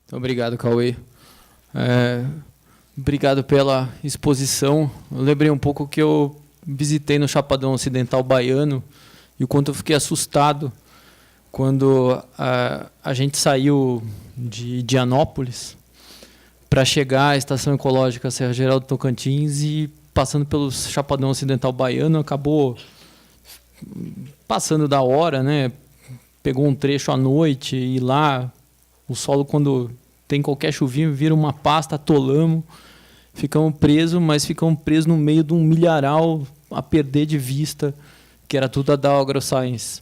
Então, obrigado, Cauê. Obrigado pela exposição. Eu lembrei um pouco que eu visitei no Chapadão Ocidental Baiano e o quanto eu fiquei assustado quando a gente saiu de Dianópolis para chegar à Estação Ecológica Serra Geral do Tocantins e passando pelo Chapadão Ocidental Baiano, acabou passando da hora, né? Pegou um trecho à noite e lá o solo, quando tem qualquer chuvinha, vira uma pasta, atolamos, ficamos presos, mas ficamos presos no meio de um milharal a perder de vista, que era tudo a Dow AgroScience.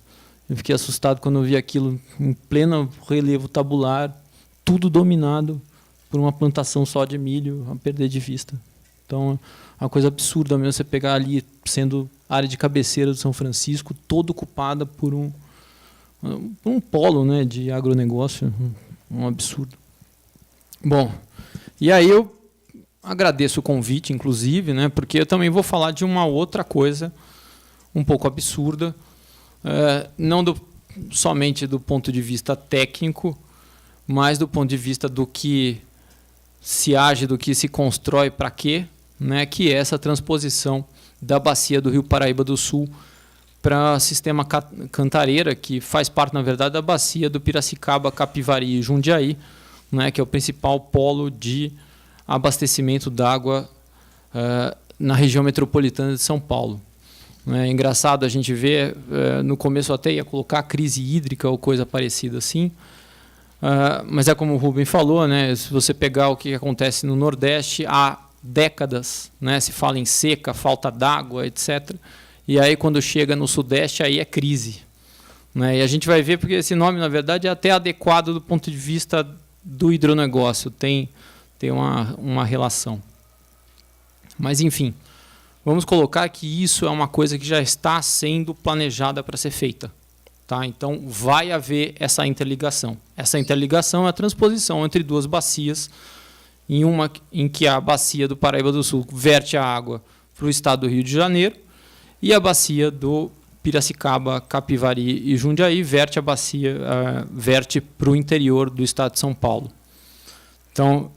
Eu fiquei assustado quando eu vi aquilo em pleno relevo tabular, tudo dominado por uma plantação só de milho a perder de vista. Então, é uma coisa absurda mesmo você pegar ali, sendo área de cabeceira do São Francisco, toda ocupada por um polo, né, de agronegócio, um absurdo. Bom, e aí eu agradeço o convite, inclusive, né, porque eu também vou falar de uma outra coisa um pouco absurda, não somente do ponto de vista técnico, mas do ponto de vista do que se age, do que se constrói para quê, né, que é essa transposição da bacia do Rio Paraíba do Sul para o sistema Cantareira, que faz parte, na verdade, da bacia do Piracicaba, Capivari e Jundiaí, né, que é o principal polo de abastecimento d'água na região metropolitana de São Paulo. É engraçado a gente ver, no começo eu até ia colocar crise hídrica ou coisa parecida assim, mas é como o Rubem falou, né, se você pegar o que acontece no Nordeste há décadas, né, se fala em seca, falta d'água, etc. E aí quando chega no Sudeste aí é crise. Né, e a gente vai ver porque esse nome, na verdade, é até adequado do ponto de vista do hidronegócio, tem uma relação. Mas, enfim, vamos colocar que isso é uma coisa que já está sendo planejada para ser feita. Tá? Então, vai haver essa interligação. Essa interligação é a transposição entre duas bacias, uma em que a bacia do Paraíba do Sul verte a água para o estado do Rio de Janeiro e a bacia do Piracicaba, Capivari e Jundiaí verte para o interior do estado de São Paulo. Então,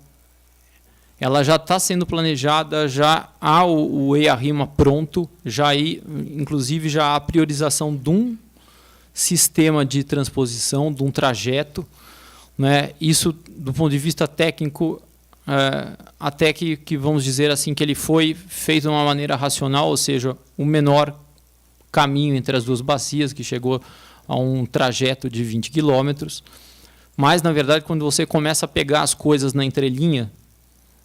ela já está sendo planejada, já há o EIA-RIMA pronto, inclusive já há a priorização de um sistema de transposição, de um trajeto. Né? Isso, do ponto de vista técnico, até que vamos dizer assim, que ele foi feito de uma maneira racional, ou seja, o menor caminho entre as duas bacias, que chegou a um trajeto de 20 quilômetros. Mas, na verdade, quando você começa a pegar as coisas na entrelinha,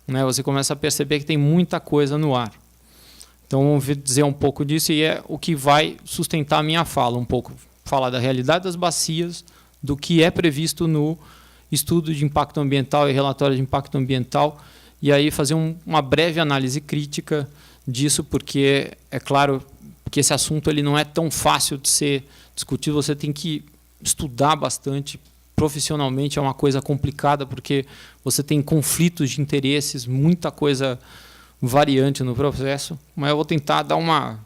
né, você começa a perceber que tem muita coisa no ar. Então, vamos dizer um pouco disso, e é o que vai sustentar a minha fala, um pouco. Falar da realidade das bacias, do que é previsto no estudo de impacto ambiental e relatório de impacto ambiental, e aí fazer uma breve análise crítica disso, porque, é claro, que esse assunto ele não é tão fácil de ser discutido, você tem que estudar bastante, profissionalmente é uma coisa complicada, porque você tem conflitos de interesses, muita coisa variante no processo, mas eu vou tentar dar uma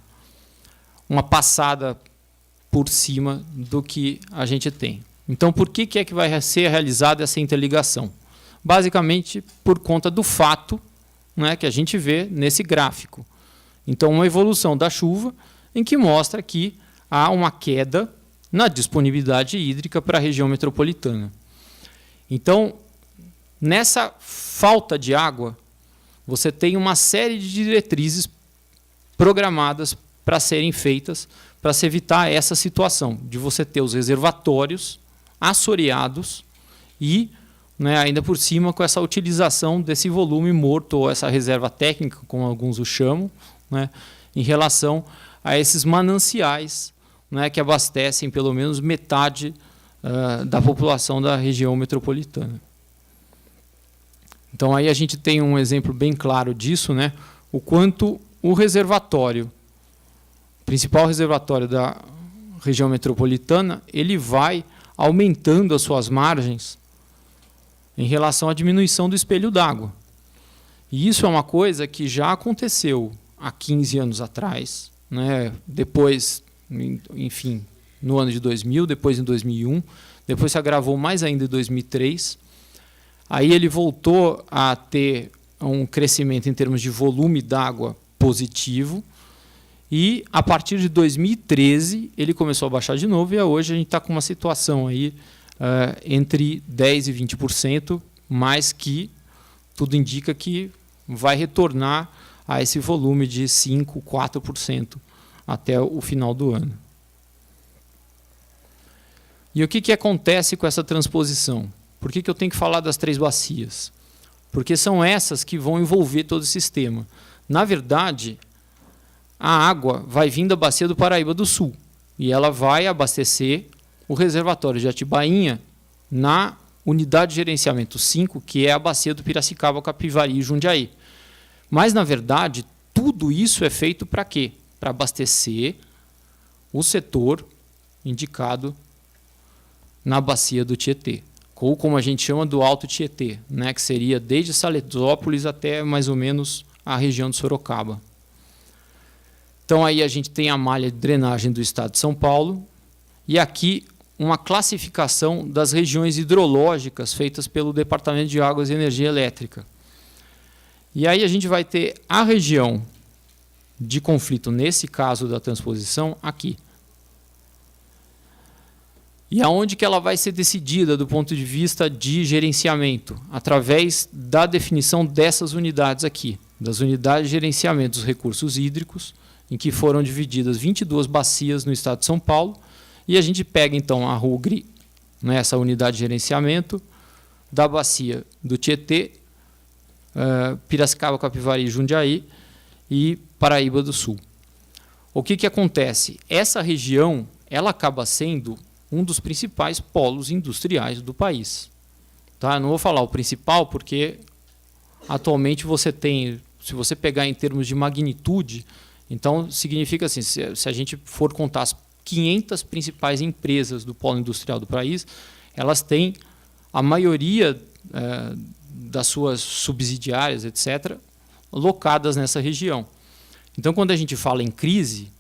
passada por cima do que a gente tem. Então, por que é que vai ser realizada essa interligação? Basicamente, por conta do fato, né, que a gente vê nesse gráfico. Então, uma evolução da chuva em que mostra que há uma queda na disponibilidade hídrica para a região metropolitana. Então, nessa falta de água, você tem uma série de diretrizes programadas para serem feitas para se evitar essa situação de você ter os reservatórios assoreados e, né, ainda por cima, com essa utilização desse volume morto, ou essa reserva técnica, como alguns o chamam, né, em relação a esses mananciais, né, que abastecem pelo menos metade da população da região metropolitana. Então, aí a gente tem um exemplo bem claro disso, né, o quanto o reservatório, principal reservatório da região metropolitana, ele vai aumentando as suas margens em relação à diminuição do espelho d'água. E isso é uma coisa que já aconteceu há 15 anos atrás, né? Depois, enfim, no ano de 2000, depois em 2001, depois se agravou mais ainda em 2003. Aí ele voltou a ter um crescimento em termos de volume d'água positivo, e a partir de 2013 ele começou a baixar de novo, e hoje a gente está com uma situação aí entre 10% e 20%, mas que tudo indica que vai retornar a esse volume de 5%, 4% até o final do ano. E o que acontece com essa transposição? Por que eu tenho que falar das 3 bacias? Porque são essas que vão envolver todo o sistema. Na verdade, a água vai vir da bacia do Paraíba do Sul e ela vai abastecer o reservatório de Atibainha na unidade de gerenciamento 5, que é a bacia do Piracicaba, Capivari e Jundiaí. Mas, na verdade, tudo isso é feito para quê? Para abastecer o setor indicado na bacia do Tietê, ou como a gente chama do Alto Tietê, né, que seria desde Salesópolis até mais ou menos a região de Sorocaba. Então aí a gente tem a malha de drenagem do estado de São Paulo, e aqui uma classificação das regiões hidrológicas feitas pelo Departamento de Águas e Energia Elétrica. E aí a gente vai ter a região de conflito, nesse caso da transposição, aqui. E aonde que ela vai ser decidida do ponto de vista de gerenciamento? Através da definição dessas unidades aqui, das unidades de gerenciamento dos recursos hídricos, em que foram divididas 22 bacias no estado de São Paulo, e a gente pega então a RUGRI, né, essa unidade de gerenciamento, da bacia do Tietê, Piracicaba, Capivari e Jundiaí e Paraíba do Sul. O que acontece? Essa região ela acaba sendo um dos principais polos industriais do país. Tá? Eu não vou falar o principal, porque atualmente você tem, se você pegar em termos de magnitude, então significa assim, se a gente for contar as 500 principais empresas do polo industrial do país, elas têm a maioria das suas subsidiárias, etc., locadas nessa região. Então, quando a gente fala em crise,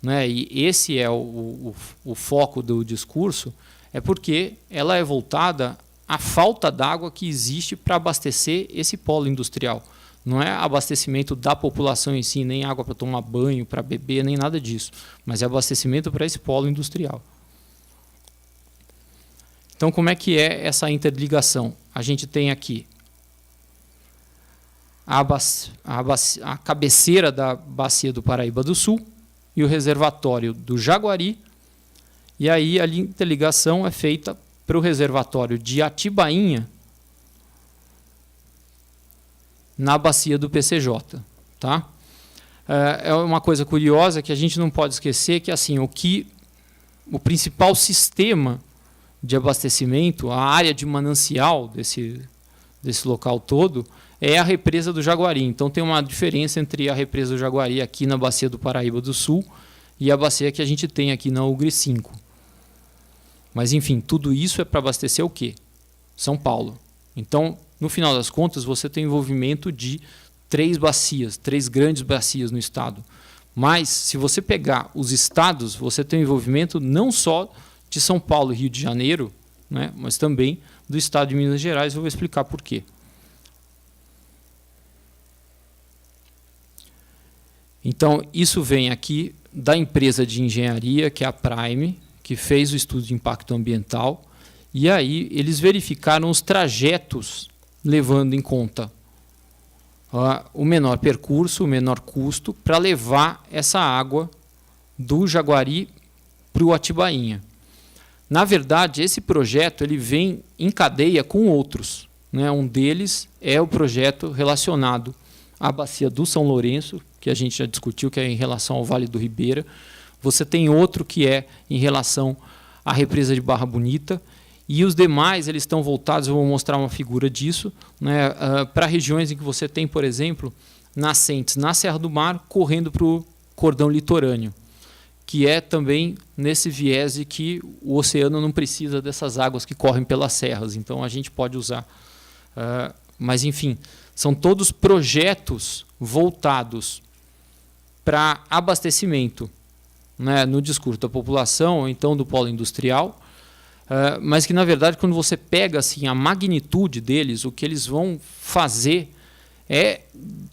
né, e esse é o foco do discurso, é porque ela é voltada à falta d'água que existe para abastecer esse polo industrial. Não é abastecimento da população em si, nem água para tomar banho, para beber, nem nada disso, mas é abastecimento para esse polo industrial. Então, como é que é essa interligação? A gente tem aqui a cabeceira da bacia do Paraíba do Sul e o reservatório do Jaguari, e aí a interligação é feita para o reservatório de Atibainha, na bacia do PCJ. Tá? É uma coisa curiosa que a gente não pode esquecer, que assim, o principal sistema de abastecimento, a área de manancial desse local todo, é a represa do Jaguari. Então tem uma diferença entre a represa do Jaguari aqui na bacia do Paraíba do Sul e a bacia que a gente tem aqui na UGRI 5. Mas enfim, tudo isso é para abastecer o quê? São Paulo. Então, no final das contas, você tem envolvimento de 3 bacias, 3 grandes bacias no estado. Mas, se você pegar os estados, você tem envolvimento não só de São Paulo e Rio de Janeiro, né, mas também do estado de Minas Gerais. Eu vou explicar por quê. Então, isso vem aqui da empresa de engenharia, que é a Prime, que fez o estudo de impacto ambiental, e aí eles verificaram os trajetos levando em conta o menor percurso, o menor custo, para levar essa água do Jaguari para o Atibainha. Na verdade, esse projeto ele vem em cadeia com outros, né? Um deles é o projeto relacionado à bacia do São Lourenço, que a gente já discutiu, que é em relação ao Vale do Ribeira. Você tem outro que é em relação à represa de Barra Bonita, e os demais eles estão voltados, eu vou mostrar uma figura disso, né, para regiões em que você tem, por exemplo, nascentes na Serra do Mar correndo para o cordão litorâneo, que é também nesse viés de que o oceano não precisa dessas águas que correm pelas serras, então a gente pode usar Mas, enfim, são todos projetos voltados para abastecimento, né, no discurso da população, ou então do polo industrial, mas que, na verdade, quando você pega assim, a magnitude deles, o que eles vão fazer é,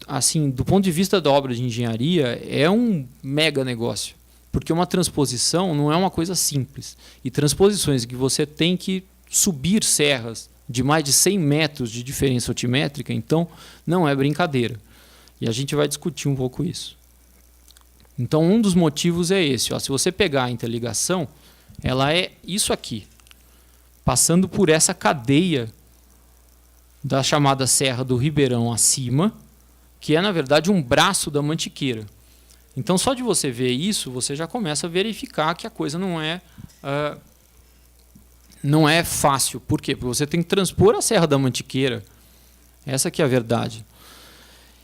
assim, do ponto de vista da obra de engenharia, é um mega negócio. Porque uma transposição não é uma coisa simples. E transposições que você tem que subir serras de mais de 100 metros de diferença altimétrica, então não é brincadeira. E a gente vai discutir um pouco isso. Então, um dos motivos é esse. Ó, se você pegar a interligação, ela é isso aqui, passando por essa cadeia da chamada Serra do Ribeirão acima, que é, na verdade, um braço da Mantiqueira. Então, só de você ver isso, você já começa a verificar que a coisa não é fácil. Por quê? Porque você tem que transpor a Serra da Mantiqueira. Essa que é a verdade.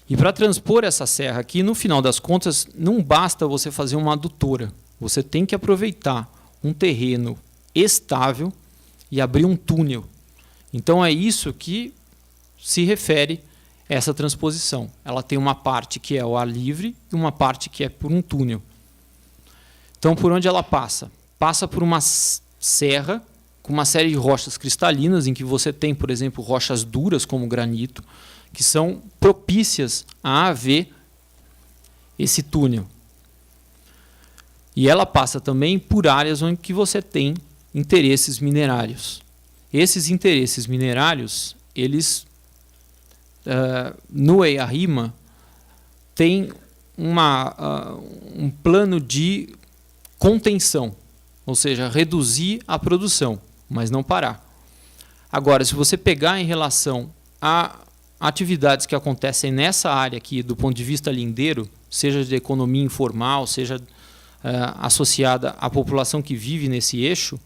E para transpor essa serra aqui, no final das contas, não basta você fazer uma adutora. Você tem que aproveitar um terreno estável e abrir um túnel. Então, é isso que se refere a essa transposição. Ela tem uma parte que é o ar livre e uma parte que é por um túnel. Então, por onde ela passa? Passa por uma serra com uma série de rochas cristalinas, em que você tem, por exemplo, rochas duras como granito, que são propícias a haver esse túnel. E ela passa também por áreas onde que você tem interesses minerários. Esses interesses minerários, eles, no EIA-RIMA, têm um plano de contenção, ou seja, reduzir a produção, mas não parar. Agora, se você pegar em relação a atividades que acontecem nessa área aqui, do ponto de vista lindeiro, seja de economia informal, seja associada à população que vive nesse eixo,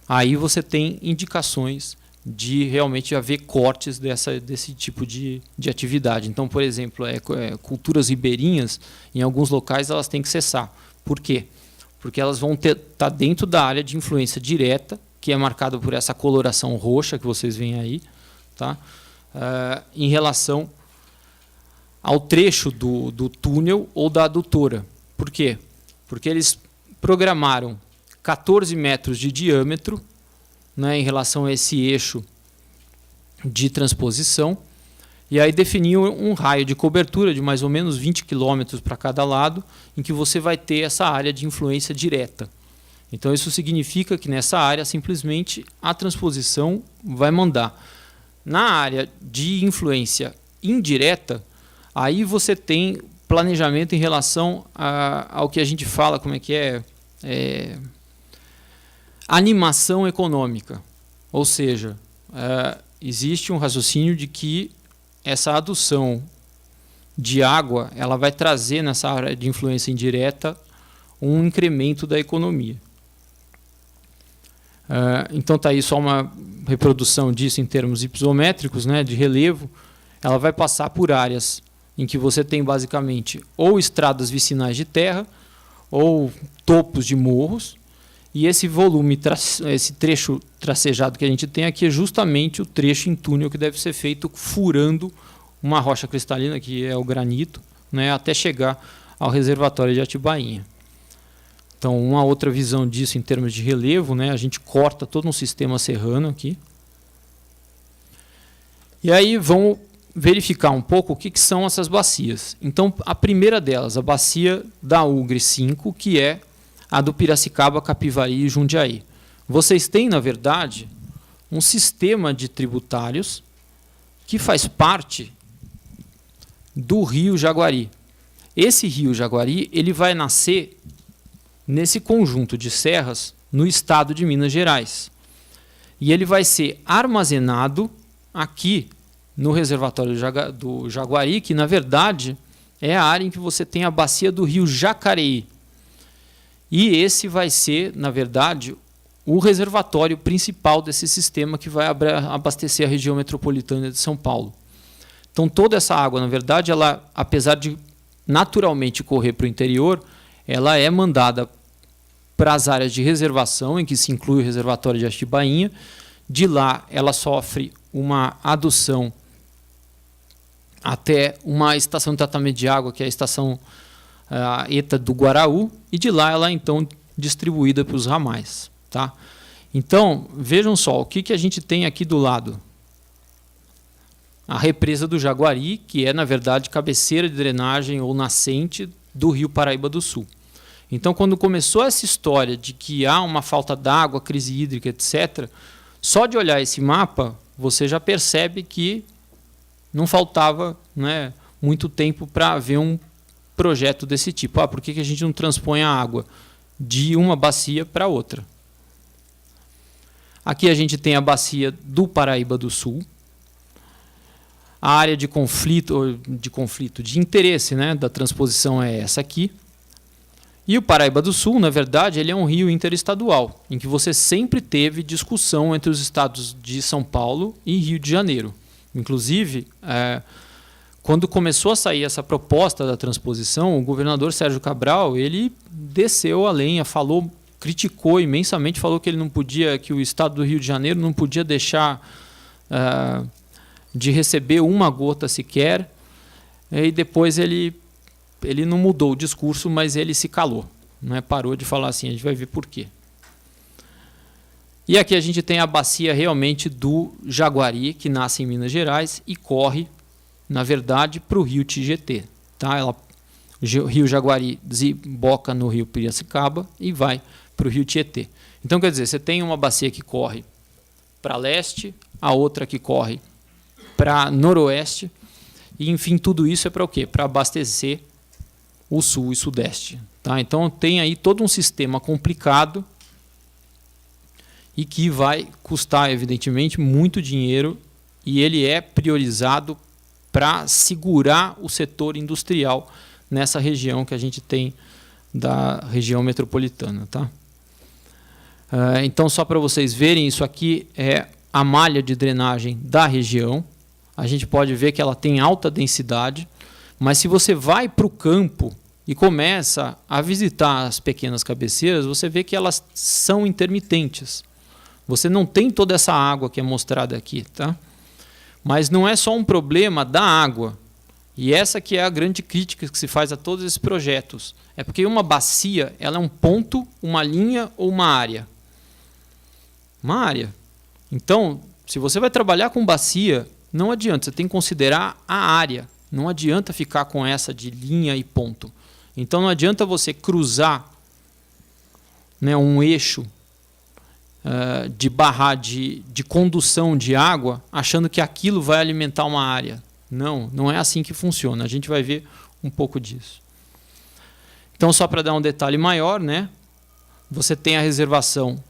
aí você tem indicações de realmente haver cortes desse tipo de atividade. Então, por exemplo, culturas ribeirinhas, em alguns locais, elas têm que cessar. Por quê? Porque elas vão estar dentro da área de influência direta, que é marcada por essa coloração roxa que vocês veem aí, tá? Em relação ao trecho do túnel ou da adutora. Por quê? Porque eles programaram 14 metros de diâmetro, né, em relação a esse eixo de transposição, e aí definiu um raio de cobertura de mais ou menos 20 quilômetros para cada lado, em que você vai ter essa área de influência direta. Então, isso significa que nessa área, simplesmente, a transposição vai mandar. Na área de influência indireta, aí você tem planejamento em relação ao que a gente fala, como é que animação econômica. Ou seja, existe um raciocínio de que essa adução de água ela vai trazer nessa área de influência indireta um incremento da economia. Então está aí só uma reprodução disso em termos isométricos, né, de relevo. Ela vai passar por áreas em que você tem basicamente ou estradas vicinais de terra ou topos de morros, e esse volume, esse trecho tracejado que a gente tem aqui é justamente o trecho em túnel que deve ser feito furando uma rocha cristalina, que é o granito, né, até chegar ao reservatório de Atibainha. Então, uma outra visão disso em termos de relevo, né, a gente corta todo um sistema serrano aqui. E aí vamos verificar um pouco o que são essas bacias. Então, a primeira delas, a bacia da Ugre 5, que é a do Piracicaba, Capivari e Jundiaí. Vocês têm, na verdade, um sistema de tributários que faz parte do rio Jaguari. Esse rio Jaguari ele vai nascer nesse conjunto de serras no estado de Minas Gerais. E ele vai ser armazenado aqui no reservatório do Jaguari, que na verdade é a área em que você tem a bacia do rio Jacareí. E esse vai ser, na verdade, o reservatório principal desse sistema que vai abastecer a região metropolitana de São Paulo. Então toda essa água, na verdade, ela, apesar de naturalmente correr para o interior, ela é mandada para as áreas de reservação, em que se inclui o reservatório de Atibainha. De lá ela sofre uma adução até uma estação de tratamento de água, que é a estação ETA do Guaraú, e de lá ela é então distribuída para os ramais. Tá? Então, vejam só, o que a gente tem aqui do lado? A represa do Jaguari, que é, na verdade, cabeceira de drenagem ou nascente do Rio Paraíba do Sul. Então, quando começou essa história de que há uma falta d'água, crise hídrica, etc., só de olhar esse mapa, você já percebe que não faltava, né, muito tempo para ver um projeto desse tipo. Por que a gente não transpõe a água de uma bacia para outra? Aqui a gente tem a bacia do Paraíba do Sul. A área de conflito, de interesse, né, da transposição é essa aqui. E o Paraíba do Sul, na verdade, ele é um rio interestadual, em que você sempre teve discussão entre os estados de São Paulo e Rio de Janeiro. Inclusive, quando começou a sair essa proposta da transposição, o governador Sérgio Cabral, ele desceu a lenha, criticou imensamente, falou que ele não podia, que o estado do Rio de Janeiro não podia deixar de receber uma gota sequer. E depois ele não mudou o discurso, mas ele se calou, né? Parou de falar assim, a gente vai ver por quê. E aqui a gente tem a bacia realmente do Jaguari, que nasce em Minas Gerais e corre, na verdade, para o rio Tietê. Tá? O rio Jaguari desemboca no rio Piracicaba e vai para o rio Tietê. Então, quer dizer, você tem uma bacia que corre para leste, a outra que corre para noroeste, e, enfim, tudo isso é para o quê? Para abastecer o sul e sudeste. Tá? Então, tem aí todo um sistema complicado e que vai custar, evidentemente, muito dinheiro, e ele é priorizado para segurar o setor industrial nessa região que a gente tem da região metropolitana. Tá? Então, só para vocês verem, isso aqui é a malha de drenagem da região. A gente pode ver que ela tem alta densidade, mas se você vai para o campo e começa a visitar as pequenas cabeceiras, você vê que elas são intermitentes. Você não tem toda essa água que é mostrada aqui. Tá? Mas não é só um problema da água. E essa que é a grande crítica que se faz a todos esses projetos. É porque uma bacia ela é um ponto, uma linha ou uma área. Uma área. Então, se você vai trabalhar com bacia, não adianta, você tem que considerar a área. Não adianta ficar com essa de linha e ponto. Então, não adianta você cruzar, né, um eixo de condução de água achando que aquilo vai alimentar uma área. Não é assim que funciona. A gente vai ver um pouco disso. Então, só para dar um detalhe maior, né, você tem a reservação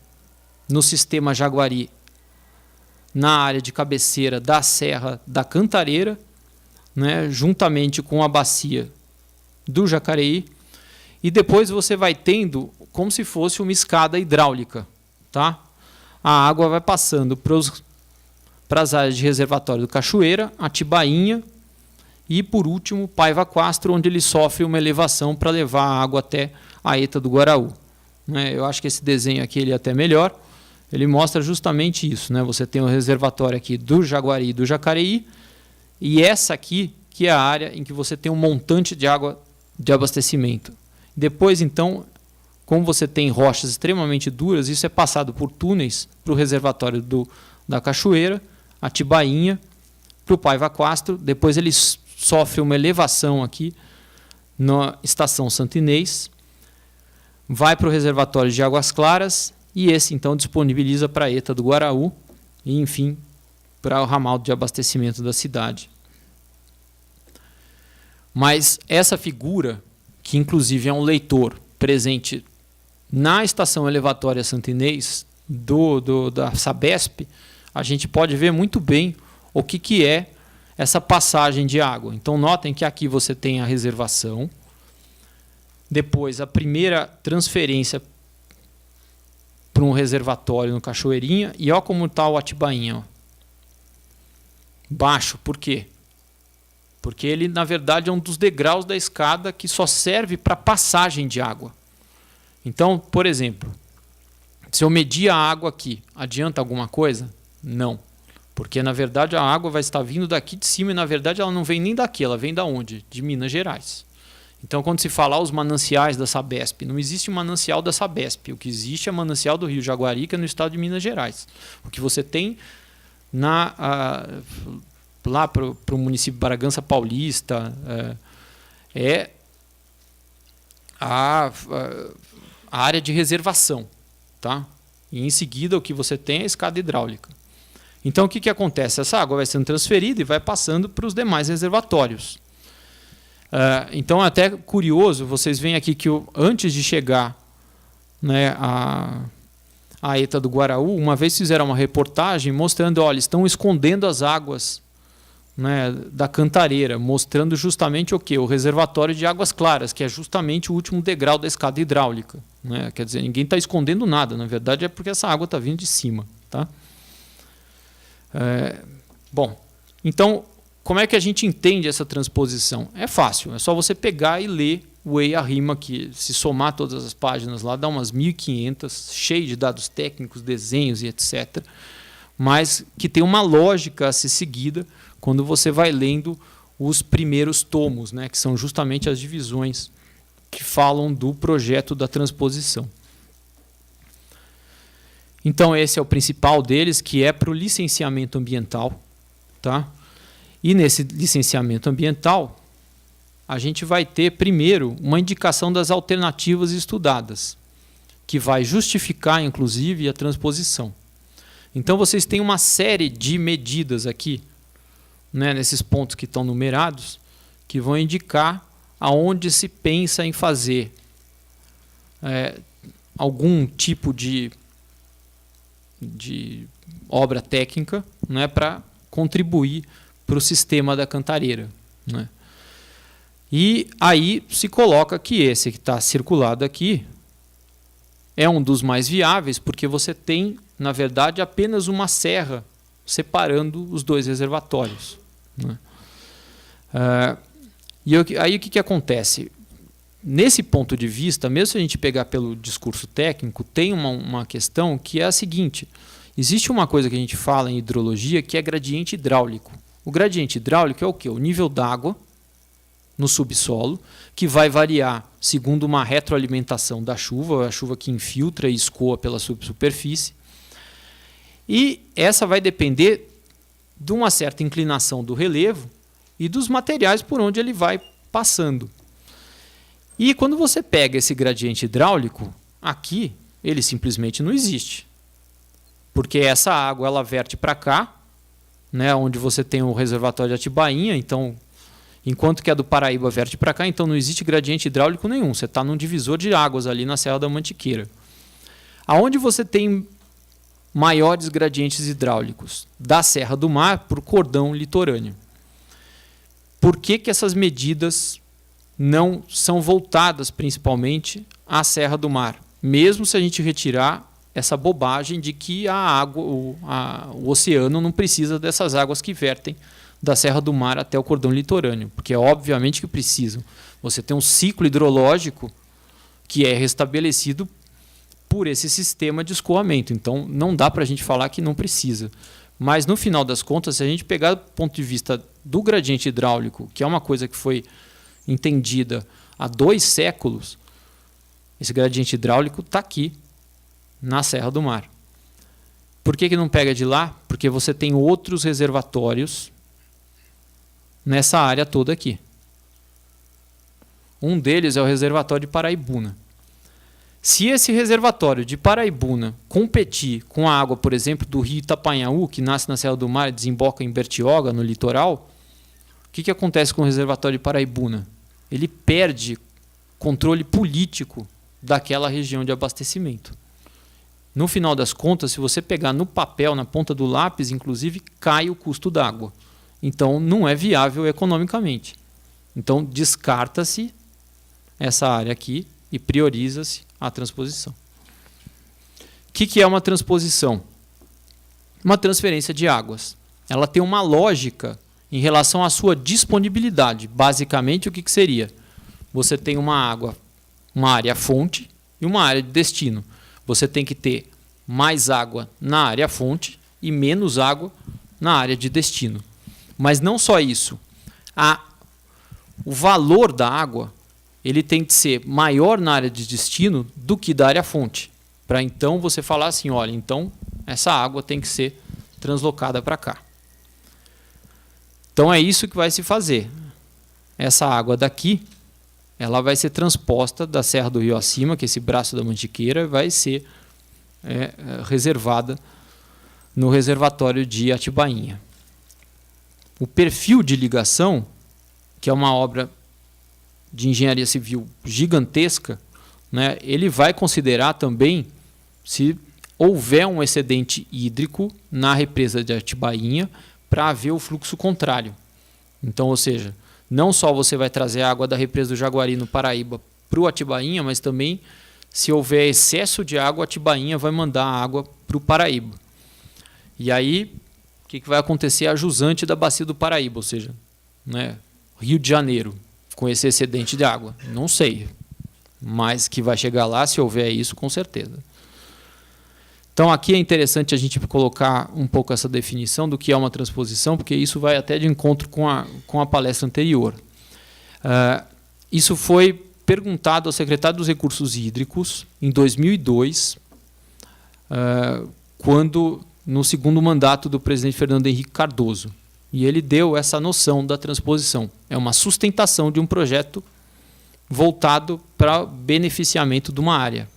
no sistema Jaguari, na área de cabeceira da Serra da Cantareira, né, juntamente com a bacia do Jacareí, e depois você vai tendo como se fosse uma escada hidráulica. Tá? A água vai passando para as áreas de reservatório do Cachoeira, Atibainha e, por último, Paiva Quastro, onde ele sofre uma elevação para levar a água até a ETA do Guaraú. Né? Eu acho que esse desenho aqui ele é até melhor. Ele mostra justamente isso. Né? Você tem o reservatório aqui do Jaguari e do Jacareí, e essa aqui que é a área em que você tem um montante de água de abastecimento. Depois, então, como você tem rochas extremamente duras, isso é passado por túneis para o reservatório da Cachoeira, Atibainha, para o Paiva Quastro. Depois ele sofre uma elevação aqui na estação Santo Inês, vai para o reservatório de Águas Claras e esse então disponibiliza para a ETA do Guaraú e, enfim, para o ramal de abastecimento da cidade. Mas essa figura, que inclusive é um leitor presente na estação elevatória Santo Inês da Sabesp, a gente pode ver muito bem o que é essa passagem de água. Então, notem que aqui você tem a reservação, depois a primeira transferência para um reservatório no Cachoeirinha, e olha como está o Atibainha. Ó. Baixo, por quê? Porque ele, na verdade, é um dos degraus da escada que só serve para passagem de água. Então, por exemplo, se eu medir a água aqui, adianta alguma coisa? Não. Porque, na verdade, a água vai estar vindo daqui de cima e, na verdade, ela não vem nem daqui, ela vem da onde? De Minas Gerais. Então, quando se fala os mananciais da Sabesp, não existe um manancial da Sabesp. O que existe é o manancial do Rio Jaguari, que é no estado de Minas Gerais. O que você tem lá para o município de Bragança Paulista é a área de reservação. Tá? E, em seguida, o que você tem é a escada hidráulica. Então, o que acontece? Essa água vai sendo transferida e vai passando para os demais reservatórios. Então, até curioso, vocês veem aqui que antes de chegar, né, a ETA do Guaraú, uma vez fizeram uma reportagem mostrando, olha, estão escondendo as águas, né, da Cantareira, mostrando justamente o quê? O reservatório de águas claras, que é justamente o último degrau da escada hidráulica. Né? Quer dizer, ninguém está escondendo nada, na verdade é porque essa água está vindo de cima. Tá? Bom, então, como é que a gente entende essa transposição? É fácil, é só você pegar e ler o EIA-RIMA, que se somar todas as páginas lá, dá umas 1.500, cheio de dados técnicos, desenhos e etc., mas que tem uma lógica a ser seguida quando você vai lendo os primeiros tomos, né, que são justamente as divisões que falam do projeto da transposição. Então, esse é o principal deles, que é para o licenciamento ambiental. Tá? E nesse licenciamento ambiental, a gente vai ter, primeiro, uma indicação das alternativas estudadas, que vai justificar, inclusive, a transposição. Então, vocês têm uma série de medidas aqui, né, nesses pontos que estão numerados, que vão indicar aonde se pensa em fazer algum tipo de obra técnica, né, para contribuir para o sistema da Cantareira. Né? E aí se coloca que esse que está circulado aqui é um dos mais viáveis, porque você tem, na verdade, apenas uma serra separando os dois reservatórios. Né? E aí o que acontece? Nesse ponto de vista, mesmo se a gente pegar pelo discurso técnico, tem uma questão que é a seguinte: existe uma coisa que a gente fala em hidrologia que é gradiente hidráulico. O gradiente hidráulico é o quê? O nível d'água no subsolo, que vai variar segundo uma retroalimentação da chuva, a chuva que infiltra e escoa pela superfície. E essa vai depender de uma certa inclinação do relevo e dos materiais por onde ele vai passando. E quando você pega esse gradiente hidráulico, aqui ele simplesmente não existe. Porque essa água ela verte para cá, né, onde você tem o reservatório de Atibainha, então, enquanto que a do Paraíba verte para cá, então não existe gradiente hidráulico nenhum. Você está num divisor de águas ali na Serra da Mantiqueira. Aonde você tem maiores gradientes hidráulicos? Da Serra do Mar para o cordão litorâneo. Por que essas medidas não são voltadas principalmente à Serra do Mar? Mesmo se a gente retirar essa bobagem de que a água, o oceano não precisa dessas águas que vertem da Serra do Mar até o cordão litorâneo, porque é obviamente que precisam. Você tem um ciclo hidrológico que é restabelecido por esse sistema de escoamento, então não dá para a gente falar que não precisa. Mas no final das contas, se a gente pegar do ponto de vista do gradiente hidráulico, que é uma coisa que foi entendida há 2 séculos, esse gradiente hidráulico está aqui, na Serra do Mar. Por que não pega de lá? Porque você tem outros reservatórios nessa área toda aqui. Um deles é o reservatório de Paraibuna. Se esse reservatório de Paraibuna competir com a água, por exemplo, do rio Itapanhaú, que nasce na Serra do Mar e desemboca em Bertioga, no litoral, o que acontece com o reservatório de Paraibuna? Ele perde controle político daquela região de abastecimento. No final das contas, se você pegar no papel, na ponta do lápis, inclusive, cai o custo d'água. Então, não é viável economicamente. Então, descarta-se essa área aqui e prioriza-se a transposição. O que é uma transposição? Uma transferência de águas. Ela tem uma lógica em relação à sua disponibilidade. Basicamente, o que seria? Você tem uma água, uma área fonte e uma área de destino. Você tem que ter mais água na área fonte e menos água na área de destino. Mas não só isso. O valor da água ele tem que ser maior na área de destino do que da área fonte. Para então você falar assim, olha, então essa água tem que ser translocada para cá. Então é isso que vai se fazer. Essa água daqui, ela vai ser transposta da Serra do Rio acima, que é esse braço da Mantiqueira, vai ser reservada no reservatório de Atibainha. O perfil de ligação, que é uma obra de engenharia civil gigantesca, né, ele vai considerar também se houver um excedente hídrico na represa de Atibainha para haver o fluxo contrário. Então, ou seja, não só você vai trazer a água da represa do Jaguari no Paraíba para o Atibainha, mas também se houver excesso de água, a Atibainha vai mandar a água para o Paraíba. E aí, o que vai acontecer? A jusante da bacia do Paraíba, ou seja, né, Rio de Janeiro, com esse excedente de água. Não sei, mas que vai chegar lá, se houver isso, com certeza. Então, aqui é interessante a gente colocar um pouco essa definição do que é uma transposição, porque isso vai até de encontro com a palestra anterior. Isso foi perguntado ao secretário dos Recursos Hídricos em 2002, quando no segundo mandato do presidente Fernando Henrique Cardoso. E ele deu essa noção da transposição. É uma sustentação de um projeto voltado para o beneficiamento de uma área.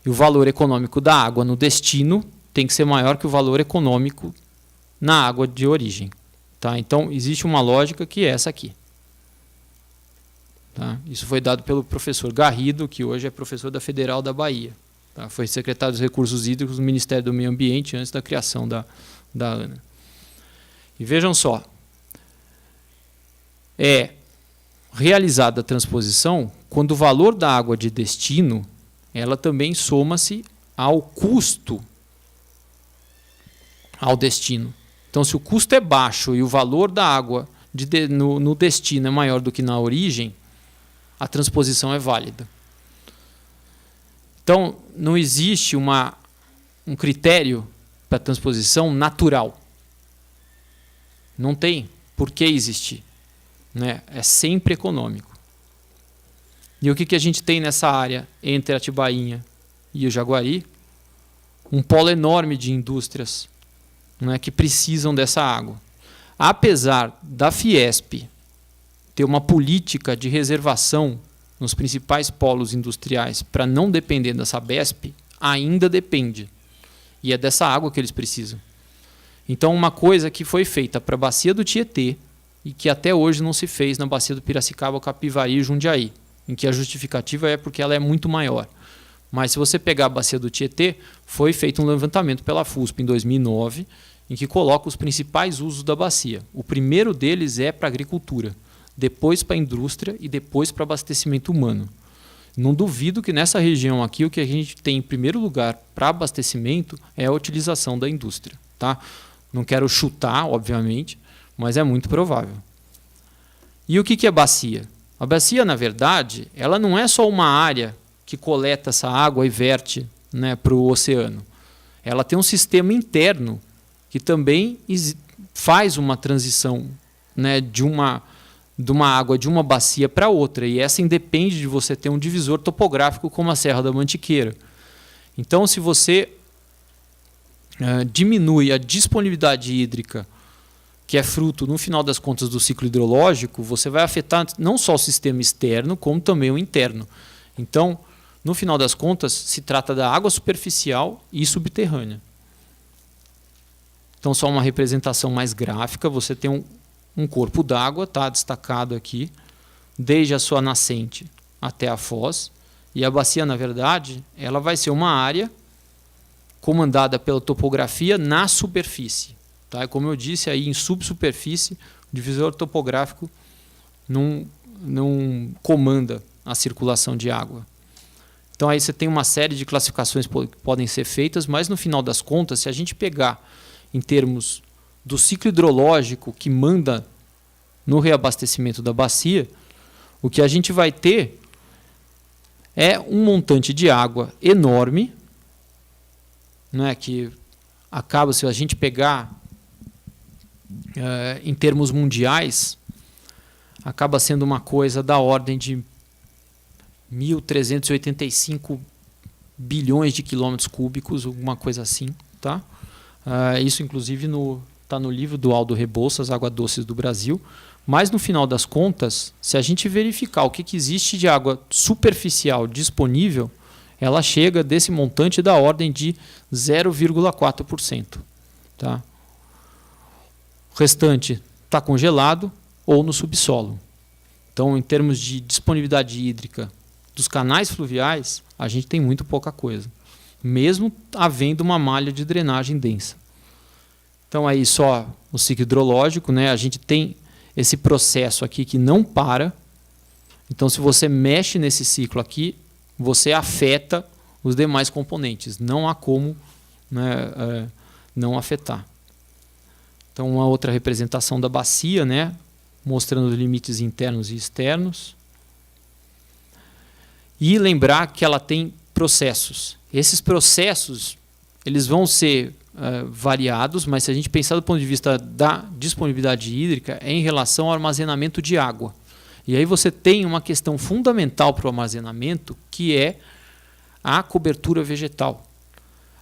E o valor econômico da água no destino tem que ser maior que o valor econômico na água de origem. Tá? Então, existe uma lógica que é essa aqui. Tá? Isso foi dado pelo professor Garrido, que hoje é professor da Federal da Bahia. Tá? Foi secretário dos Recursos Hídricos do Ministério do Meio Ambiente antes da criação da ANA. E vejam só, é realizada a transposição quando o valor da água de destino ela também soma-se ao custo ao destino. Então, se o custo é baixo e o valor da água no destino é maior do que na origem, a transposição é válida. Então, não existe um critério para a transposição natural. Não tem por que existir. Né? É sempre econômico. E o que a gente tem nessa área entre Atibainha e o Jaguari? Um polo enorme de indústrias, né, que precisam dessa água. Apesar da Fiesp ter uma política de reservação nos principais polos industriais para não depender da Sabesp, ainda depende. E é dessa água que eles precisam. Então, uma coisa que foi feita para a bacia do Tietê e que até hoje não se fez na bacia do Piracicaba, Capivari e Jundiaí, em que a justificativa é porque ela é muito maior. Mas se você pegar a bacia do Tietê, foi feito um levantamento pela FUSP em 2009, em que coloca os principais usos da bacia. O primeiro deles é para a agricultura, depois para a indústria e depois para abastecimento humano. Não duvido que nessa região aqui o que a gente tem em primeiro lugar para abastecimento é a utilização da indústria. Tá? Não quero chutar, obviamente, mas é muito provável. E o que é bacia? A bacia, na verdade, ela não é só uma área que coleta essa água e verte, né, para o oceano. Ela tem um sistema interno que também faz uma transição, né, de uma água de uma bacia para outra. E essa independe de você ter um divisor topográfico como a Serra da Mantiqueira. Então, se você diminui a disponibilidade hídrica, que é fruto, no final das contas, do ciclo hidrológico, você vai afetar não só o sistema externo, como também o interno. Então, no final das contas, se trata da água superficial e subterrânea. Então, só uma representação mais gráfica, você tem um corpo d'água, tá destacado aqui, desde a sua nascente até a foz, e a bacia, na verdade, ela vai ser uma área comandada pela topografia na superfície. Tá? Como eu disse, aí em subsuperfície, o divisor topográfico não comanda a circulação de água. Então aí você tem uma série de classificações que podem ser feitas, mas no final das contas, se a gente pegar em termos do ciclo hidrológico que manda no reabastecimento da bacia, o que a gente vai ter é um montante de água enorme, né, que acaba, se a gente pegar em termos mundiais, acaba sendo uma coisa da ordem de 1.385 bilhões de quilômetros cúbicos, alguma coisa assim. Tá? Isso, inclusive, está no livro do Aldo Rebouças, Água Doces do Brasil. Mas, no final das contas, se a gente verificar o que existe de água superficial disponível, ela chega desse montante da ordem de 0,4%. Tá? O restante está congelado ou no subsolo. Então, em termos de disponibilidade hídrica dos canais fluviais, a gente tem muito pouca coisa, mesmo havendo uma malha de drenagem densa. Então, aí só o ciclo hidrológico, né? A gente tem esse processo aqui que não para. Então, se você mexe nesse ciclo aqui, você afeta os demais componentes. Não há como, né, não afetar. Então, uma outra representação da bacia, né, mostrando os limites internos e externos. E lembrar que ela tem processos. Esses processos eles vão ser variados, mas se a gente pensar do ponto de vista da disponibilidade hídrica, é em relação ao armazenamento de água. E aí você tem uma questão fundamental para o armazenamento, que é a cobertura vegetal.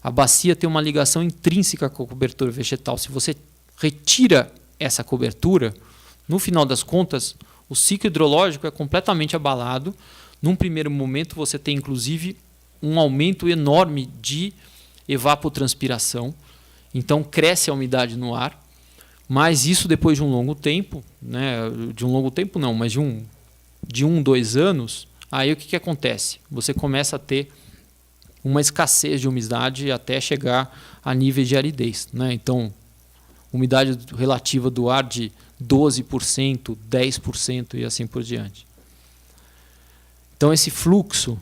A bacia tem uma ligação intrínseca com a cobertura vegetal. Se você retira essa cobertura, no final das contas, o ciclo hidrológico é completamente abalado. Num primeiro momento, você tem, inclusive, um aumento enorme de evapotranspiração. Então, cresce a umidade no ar. Mas isso, depois de um longo tempo, né, de um longo tempo não, mas de 2 anos, aí o que acontece? Você começa a ter uma escassez de umidade até chegar a níveis de aridez. Né? Então, umidade relativa do ar de 12%, 10% e assim por diante. Então, esse fluxo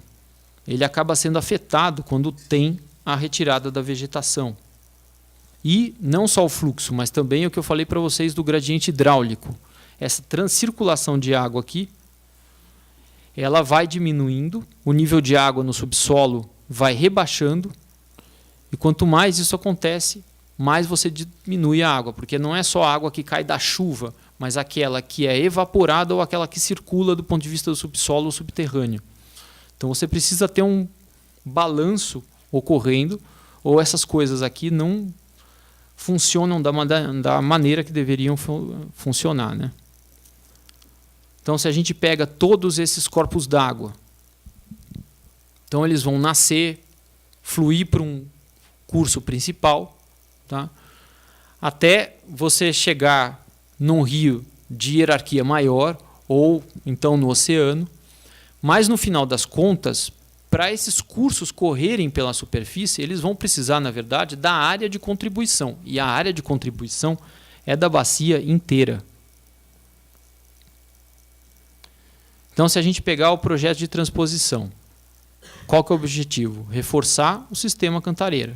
ele acaba sendo afetado quando tem a retirada da vegetação. E não só o fluxo, mas também o que eu falei para vocês do gradiente hidráulico. Essa transcirculação de água aqui, ela vai diminuindo, o nível de água no subsolo vai rebaixando, e quanto mais isso acontece, mais você diminui a água, porque não é só a água que cai da chuva, mas aquela que é evaporada ou aquela que circula do ponto de vista do subsolo ou subterrâneo. Então você precisa ter um balanço ocorrendo, ou essas coisas aqui não funcionam da maneira que deveriam funcionar. Né? Então, se a gente pega todos esses corpos d'água, então eles vão nascer, fluir para um curso principal, tá? Até você chegar num rio de hierarquia maior, ou então no oceano. Mas, no final das contas, para esses cursos correrem pela superfície, eles vão precisar, na verdade, da área de contribuição. E a área de contribuição é da bacia inteira. Então, se a gente pegar o projeto de transposição, qual que é o objetivo? Reforçar o sistema Cantareira.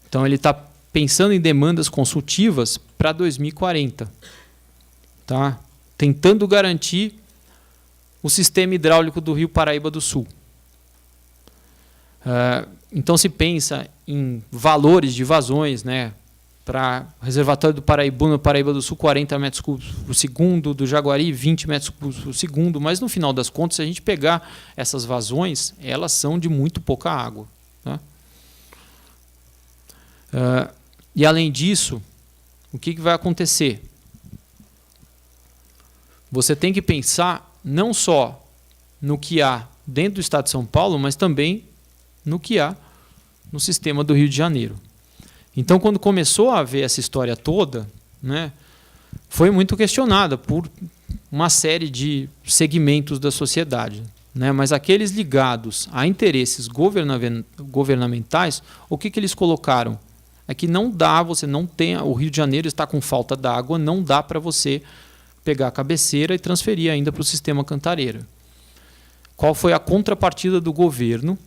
Então, ele está pensando em demandas consultivas para 2040. Tá? Tentando garantir o sistema hidráulico do Rio Paraíba do Sul. Então se pensa em valores de vazões, né, para o reservatório do Paraíba, Paraíba do Sul, 40 metros cúbicos por segundo, do Jaguari, 20 metros cúbicos por segundo, mas no final das contas, se a gente pegar essas vazões, elas são de muito pouca água. Tá? E além disso, o que vai acontecer? Você tem que pensar não só no que há dentro do estado de São Paulo, mas também no que há no sistema do Rio de Janeiro. Então, quando começou a haver essa história toda, né, foi muito questionada por uma série de segmentos da sociedade. Né, mas aqueles ligados a interesses governamentais, o que eles colocaram? É que não dá, você não tem, o Rio de Janeiro está com falta d'água, não dá para você pegar a cabeceira e transferir ainda para o sistema Cantareira. Qual foi a contrapartida do governo,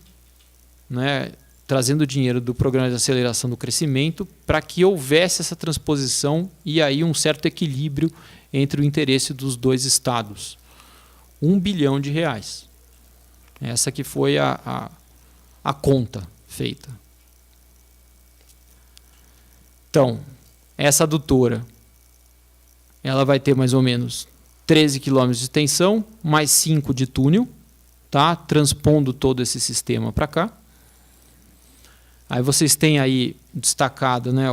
né, trazendo dinheiro do Programa de Aceleração do Crescimento para que houvesse essa transposição e aí um certo equilíbrio entre o interesse dos dois estados. R$1 bilhão. Essa que foi a conta feita. Então, essa adutora, ela vai ter mais ou menos 13 km de extensão, mais 5 de túnel, tá? Transpondo todo esse sistema para cá. Aí vocês têm aí destacado, né,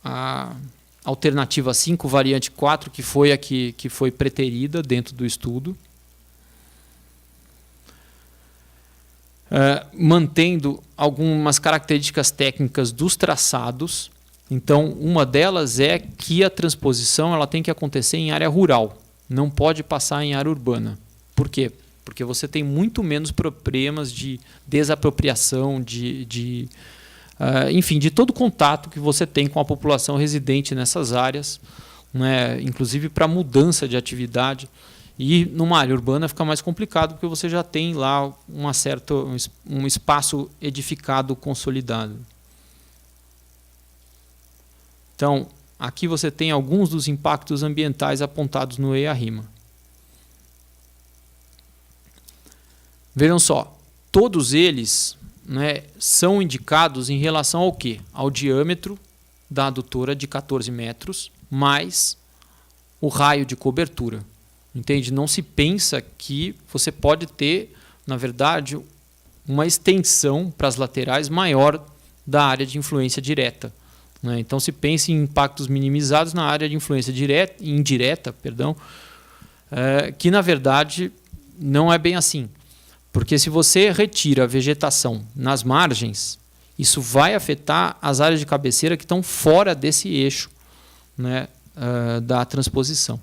a alternativa 5, variante 4, que foi a que foi preterida dentro do estudo. Mantendo algumas características técnicas dos traçados. Então, uma delas é que a transposição ela tem que acontecer em área rural, não pode passar em área urbana. Por quê? Porque você tem muito menos problemas de desapropriação, enfim, de todo contato que você tem com a população residente nessas áreas, né? Inclusive para mudança de atividade. E numa área urbana fica mais complicado, porque você já tem lá um espaço edificado consolidado. Então, aqui você tem alguns dos impactos ambientais apontados no EIA-RIMA. Vejam só, todos eles, né, são indicados em relação ao quê? Ao diâmetro da adutora de 14 metros, mais o raio de cobertura. Entende? Não se pensa que você pode ter, na verdade, uma extensão para as laterais maior da área de influência direta. Né? Então se pensa em impactos minimizados na área de influência indireta, que na verdade não é bem assim. Porque se você retira a vegetação nas margens, isso vai afetar as áreas de cabeceira que estão fora desse eixo, né, da transposição.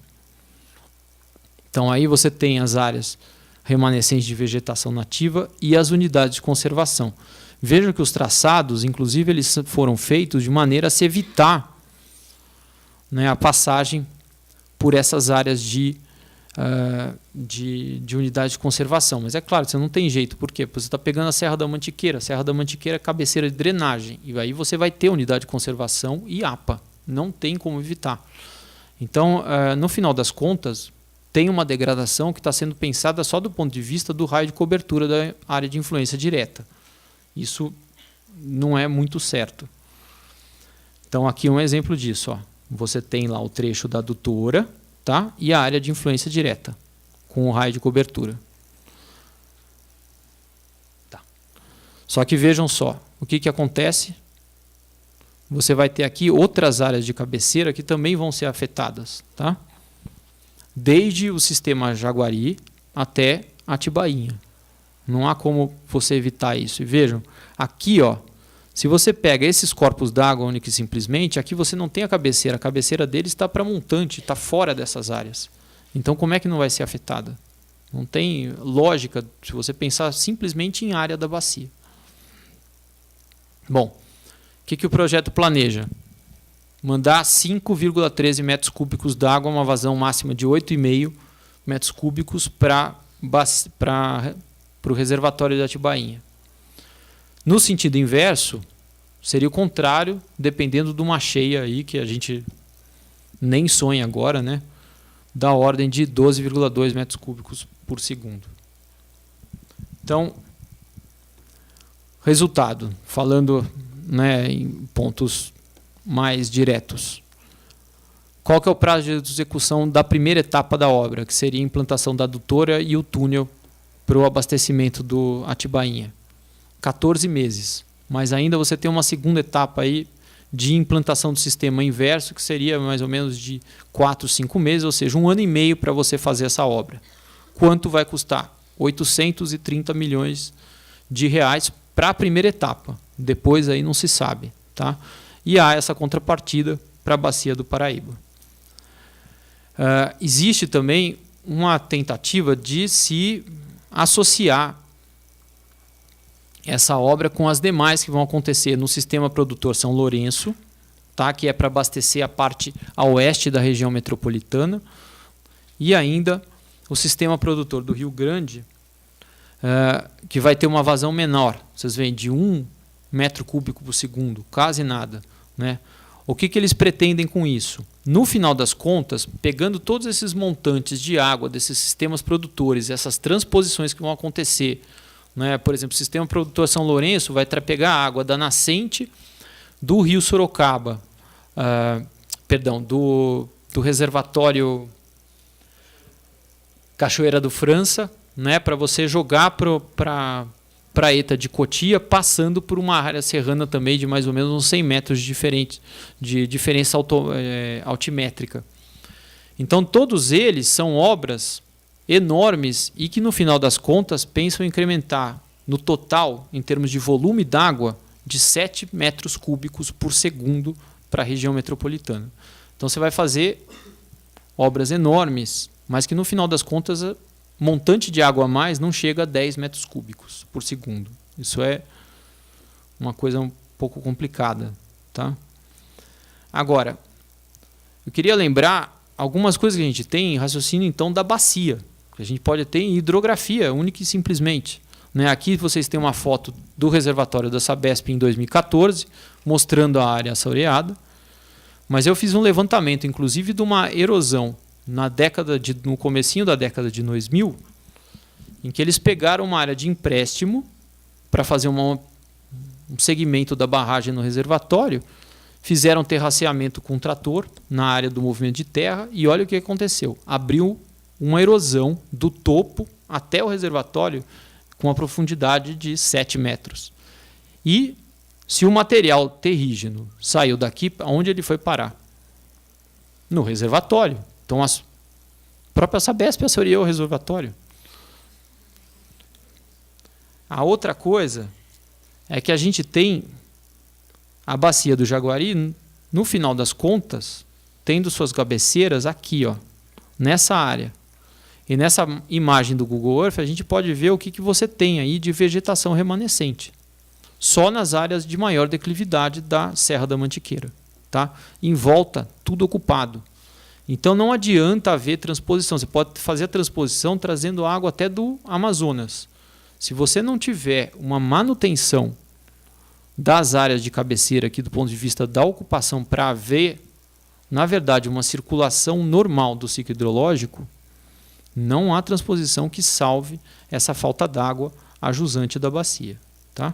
Então aí você tem as áreas remanescentes de vegetação nativa e as unidades de conservação. Vejam que os traçados, inclusive, eles foram feitos de maneira a se evitar, né, a passagem por essas áreas de unidade de conservação. Mas é claro, você não tem jeito. Por quê? Porque você está pegando a Serra da Mantiqueira. A Serra da Mantiqueira é cabeceira de drenagem. E aí você vai ter unidade de conservação e APA. Não tem como evitar. Então, no final das contas, tem uma degradação que está sendo pensada só do ponto de vista do raio de cobertura da área de influência direta. Isso não é muito certo. Então, aqui um exemplo disso. Ó. Você tem lá o trecho da adutora, tá? E a área de influência direta, com o raio de cobertura. Tá. Só que vejam só, o que acontece? Você vai ter aqui outras áreas de cabeceira que também vão ser afetadas, tá? Desde o sistema Jaguari até Atibainha. Não há como você evitar isso. E vejam, aqui, ó, se você pega esses corpos d'água única e simplesmente, aqui você não tem a cabeceira deles está para montante, está fora dessas áreas. Então como é que não vai ser afetada? Não tem lógica se você pensar simplesmente em área da bacia. Bom, o que o projeto planeja? Mandar 5,13 metros cúbicos d'água, uma vazão máxima de 8,5 metros cúbicos para o reservatório de Atibainha. No sentido inverso, seria o contrário, dependendo de uma cheia aí, que a gente nem sonha agora, né? Da ordem de 12,2 metros cúbicos por segundo. Então, resultado, falando, né, em pontos mais diretos. Qual que é o prazo de execução da primeira etapa da obra, que seria a implantação da adutora e o túnel para o abastecimento do Atibainha? 14 meses. Mas ainda você tem uma segunda etapa aí de implantação do sistema inverso, que seria mais ou menos de 4, 5 meses, ou seja, 1 ano e meio para você fazer essa obra. Quanto vai custar? 830 milhões de reais para a primeira etapa. Depois aí não se sabe, tá? E há essa contrapartida para a bacia do Paraíba. Existe também uma tentativa de se associar essa obra com as demais que vão acontecer no sistema produtor São Lourenço, tá? Que é para abastecer a parte a oeste da região metropolitana, e ainda o sistema produtor do Rio Grande, que vai ter uma vazão menor. Vocês veem, de 1 metro cúbico por segundo, quase nada, né? O que eles pretendem com isso? No final das contas, pegando todos esses montantes de água desses sistemas produtores, essas transposições que vão acontecer, né? Por exemplo, o sistema produtor São Lourenço vai pegar a água da nascente do rio Sorocaba do reservatório Cachoeira do França, né, para você jogar para a ETA de Cotia, passando por uma área serrana também de mais ou menos uns 100 metros de diferença altimétrica. Então, todos eles são obras enormes e que, no final das contas, pensam em incrementar, no total, em termos de volume d'água, de 7 metros cúbicos por segundo para a região metropolitana. Então, você vai fazer obras enormes, mas que, no final das contas, o montante de água a mais não chega a 10 metros cúbicos por segundo. Isso é uma coisa um pouco complicada. Tá? Agora, eu queria lembrar algumas coisas que a gente tem em raciocínio, então, da bacia, que a gente pode ter em hidrografia, única e simplesmente. Né? Aqui vocês têm uma foto do reservatório da Sabesp em 2014, mostrando a área assoreada, mas eu fiz um levantamento, inclusive, de uma erosão no comecinho da década de 2000, em que eles pegaram uma área de empréstimo para fazer um segmento da barragem no reservatório, fizeram terraceamento com trator na área do movimento de terra e olha o que aconteceu. Abriu uma erosão do topo até o reservatório com uma profundidade de 7 metros. E se o material terrígeno saiu daqui, aonde ele foi parar? No reservatório. Então a própria Sabesp assoreou o reservatório. A outra coisa é que a gente tem a bacia do Jaguari, no final das contas, tendo suas cabeceiras aqui, ó, nessa área. E nessa imagem do Google Earth, a gente pode ver o que você tem aí de vegetação remanescente. Só nas áreas de maior declividade da Serra da Mantiqueira. Tá? Em volta, tudo ocupado. Então não adianta haver transposição. Você pode fazer a transposição trazendo água até do Amazonas. Se você não tiver uma manutenção das áreas de cabeceira aqui do ponto de vista da ocupação para haver, na verdade, uma circulação normal do ciclo hidrológico, não há transposição que salve essa falta d'água a jusante da bacia. Tá?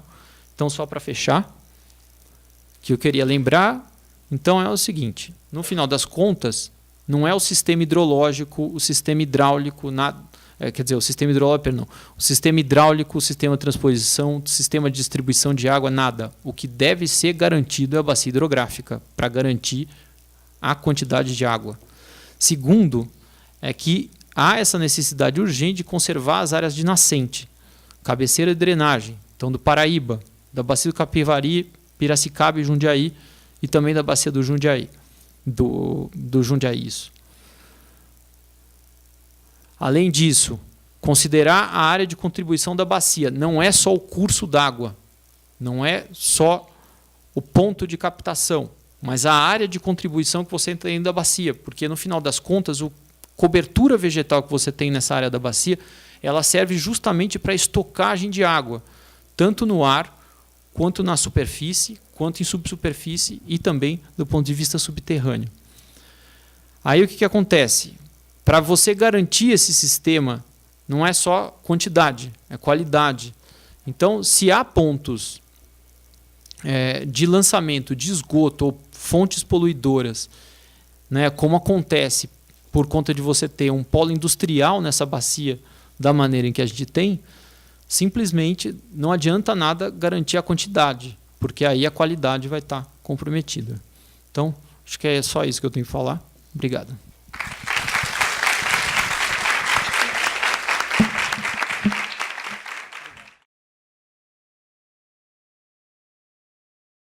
Então, só para fechar, que eu queria lembrar, então é o seguinte, no final das contas, não é o sistema hidrológico, o sistema hidráulico, o sistema hidrológico, perdão, o sistema hidráulico, o sistema de transposição, o sistema de distribuição de água, nada. O que deve ser garantido é a bacia hidrográfica, para garantir a quantidade de água. Segundo, é que há essa necessidade urgente de conservar as áreas de nascente, cabeceira de drenagem, então do Paraíba, da bacia do Capivari, Piracicaba e Jundiaí, e também da bacia do Jundiaí. Do Jundiaí, isso. Além disso, considerar a área de contribuição da bacia. Não é só o curso d'água, não é só o ponto de captação, mas a área de contribuição que você tem da bacia, porque no final das contas, a cobertura vegetal que você tem nessa área da bacia, ela serve justamente para estocagem de água, tanto no ar, quanto na superfície, quanto em subsuperfície e também do ponto de vista subterrâneo. Aí o que acontece? Para você garantir esse sistema, não é só quantidade, é qualidade. Então, se há pontos de lançamento de esgoto ou fontes poluidoras, né, como acontece por conta de você ter um polo industrial nessa bacia da maneira em que a gente tem, simplesmente não adianta nada garantir a quantidade, porque aí a qualidade vai estar comprometida. Então, acho que é só isso que eu tenho que falar. Obrigado.